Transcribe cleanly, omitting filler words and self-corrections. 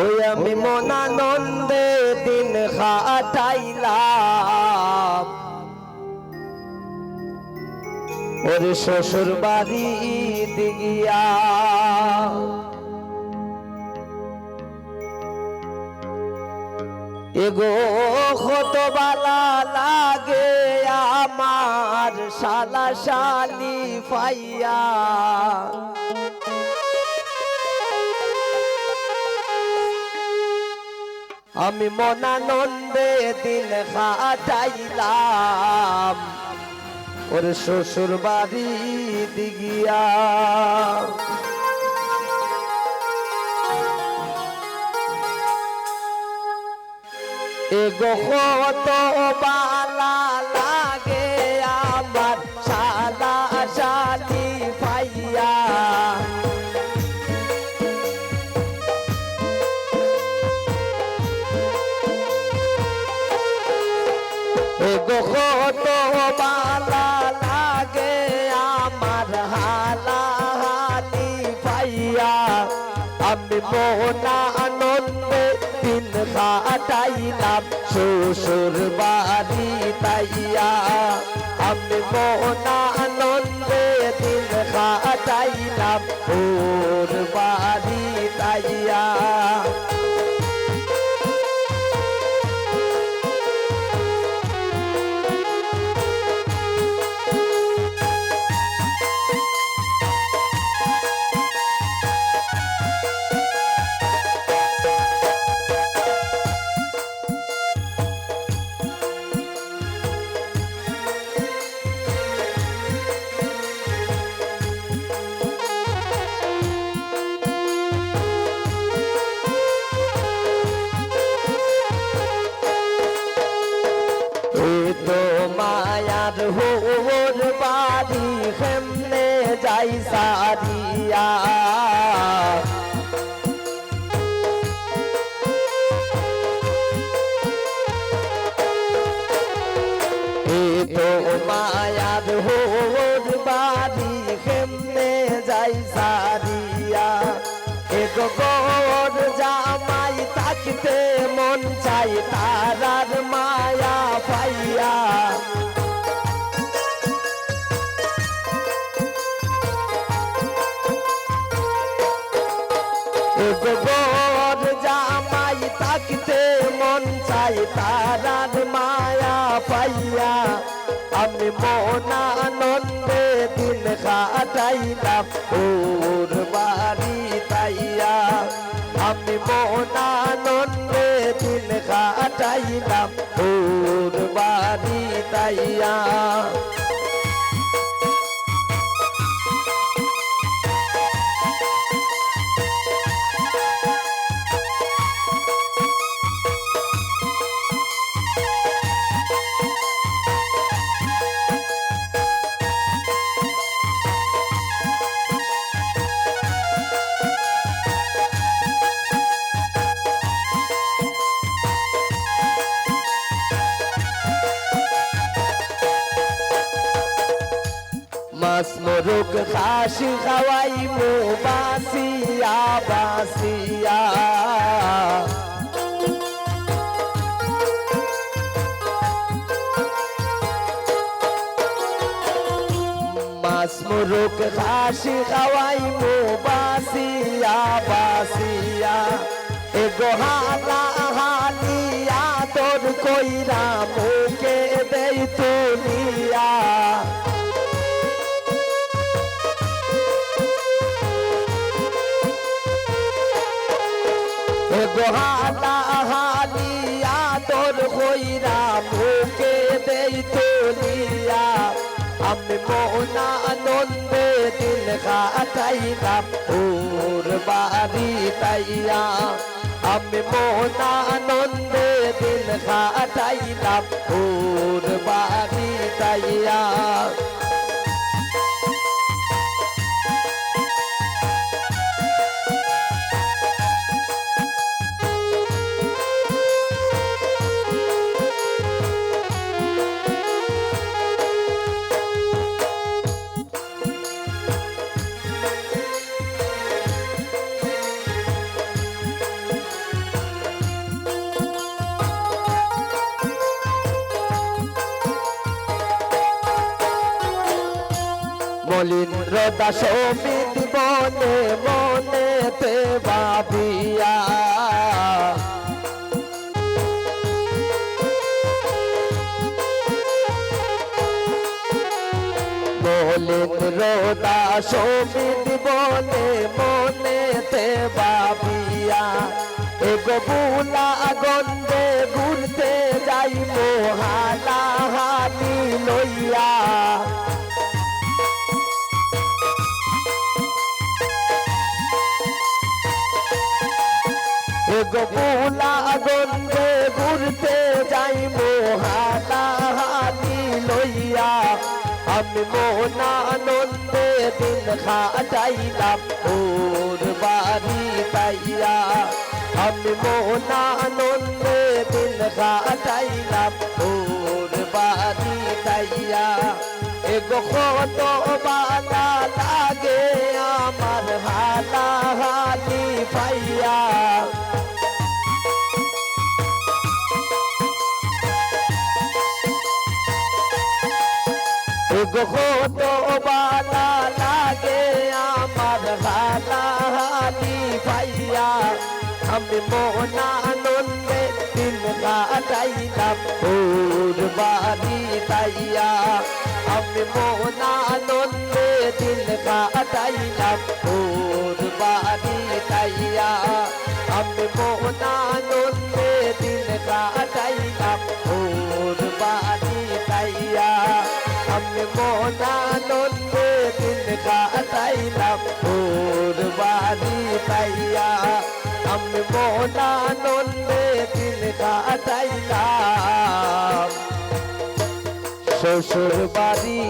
ওই আমি মনানন্দে দিন কাটাইলাম ওর শ্বশুর বাড়ি দিগিয়া। এগো কত বালা লাগে আমার শালা শালি পাইয়া। আমি মনানন্দে দিন কাটাইলাম ওর শ্বশুর বাড়ি দিগিয়া। এগো কত বালা লাগে আমার শালা শালি পাইয়া। এগো কত বালা লাগে আমার হালা হালি পাইয়া। আমি মনানন্দে দিন কাটাইলাম শ্বশুর বাড়ি তাইয়া। আমি মনানন্দে দিন কাটাইলাম ওর বাড়ি তাইয়া। মায়ার হোর বাড়ি কেমনে যাই সারিয়া। এ তো মায়ার হোর বাড়ি কেমনে যাই সারিয়া। এগো গোর জামাই তাকতে মন চাই তারার মায়া পাইয়া। এগো গোর জামাই তাকতে মন চাই তারার মায়া পাইয়া। আমি মনানন্দে দিন কাটাইলাম ওর বাড়ি তাইয়া। আমি মনানন্দে দিন কাটাইলাম ওর বাড়ি তাইয়া। মাছ মোরগ খাসি খাওয়াই মো বাসিয়া বাসিয়া। মাছ মোরগ খাসি খাওয়াই মো বাসিয়া বাসিয়া। এগো হালা হালিয়া তোর কইরা মুখে দেই তুলিয়া। এগো হালা হালিয়া তোর কইরা মুখে দেই তুলিয়া। আমি মনানন্দে দিন কাটাইলাম ওর বাড়ি তাইয়া। আমি মনানন্দে দিন কাটাইলাম ওর বাড়ি তাইয়া। মলিন্দ্র দাস অমিত মনে মনেতে ভাবিয়া মলিন্দ্র দাস অমিত মনে মনেতে ভাবিয়া এগো বুলা গন্ধে ঘুরতে যাই মোহালা হানি লইয়া এগো বুলা গন্ধে ঘুরতে যাই মোহালা হানি লইয়া আমি মোহনা আনন্দে দিন খাটাইলাম ওর বাড়ি তাইয়া আমি মোহনা আনন্দে দিন খাটাইলাম ওর বাড়ি তাইয়া এগো কত বালা লাগে আমার হালা হালি পাইয়া এগো কত বালা লাগে আমার হালা হালি পাইয়া আমি মোহনা আনন্দে দিন কাটাইলাম ওর বাড়ি তাইয়া আমি মোহনা আনন্দে দিন কাটাইলাম ওর বাড়ি তাইয়া আমি মোহনা আনন্দে দিন কাটাইলাম ওর বাড়ি তাইয়া আমি মোহনা আনন্দে দিন কাটাইলাম ওর বাড়ি তাইয়া আমি মোহনা আনন্দে দিন কাটাইলাম শ্বশুর বাড়ি